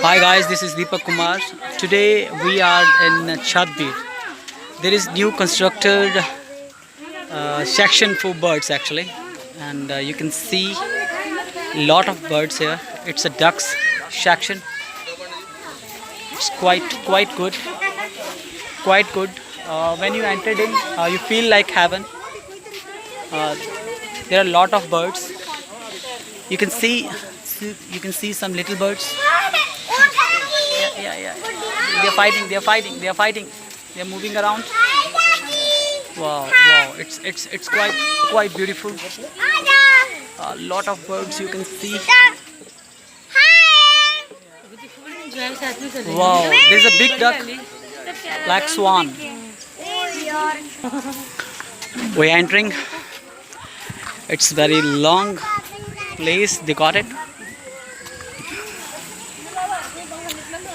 Hi guys, this is Deepak Kumar. Today we are in Chattbir. There is new constructed section for birds actually, and you can see lot of birds here. It's a ducks section. It's quite good, quite good. When you entered in, you feel like heaven. There are a lot of birds. You can see some little birds. Yeah. They are fighting. They are moving around. Wow. It's quite beautiful. A lot of birds you can see. Wow, there's a big duck, black swan. We're entering. It's very long place. They got it.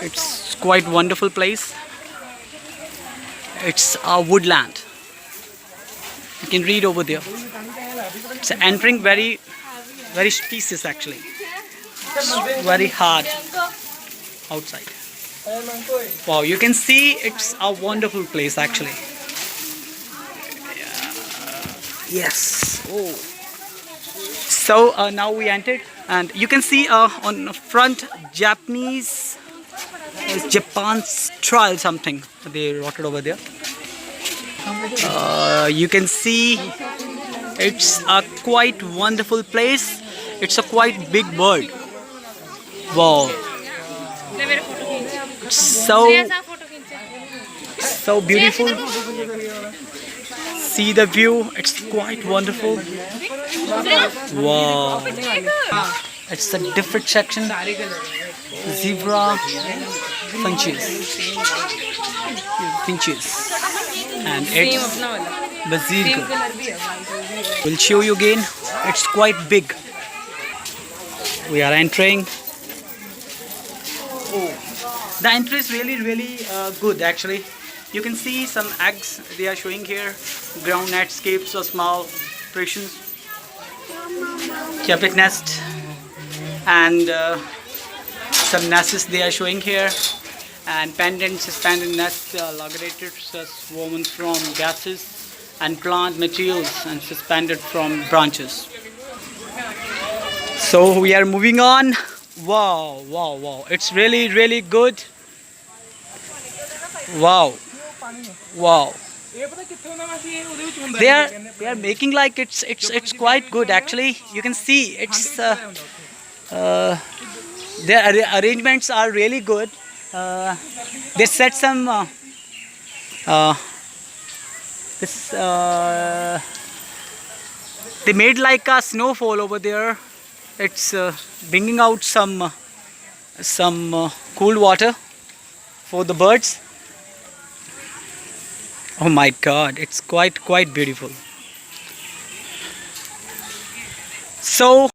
It's quite wonderful place. It's a woodland. You can read over there. It's entering very spacious actually. It's very hard outside. Wow, you can see it's a wonderful place actually. Yes. Oh. So now we entered, and you can see on the front Japan's trial something they wrote it over there. You can see it's a quite wonderful place. It's a quite big bird. Wow. So beautiful. See the view. It's quite wonderful. Wow. It's a different section. Zebra finches, and it's the zirakpur. We'll show you again. It's quite big. We are entering. The entry is really good actually. You can see some eggs they are showing here. Ground netscapes or small portions. Carpet nest and some nests they are showing here, and pendant suspended nests located woven from gases and plant materials and suspended from branches. So we are moving on. Wow, it's really good. Wow. They are making like it's quite good actually. You can see it's their arrangements are really good. They set some they made like a snowfall over there. It's bringing out some cool water for the birds. Oh my God, it's quite beautiful. So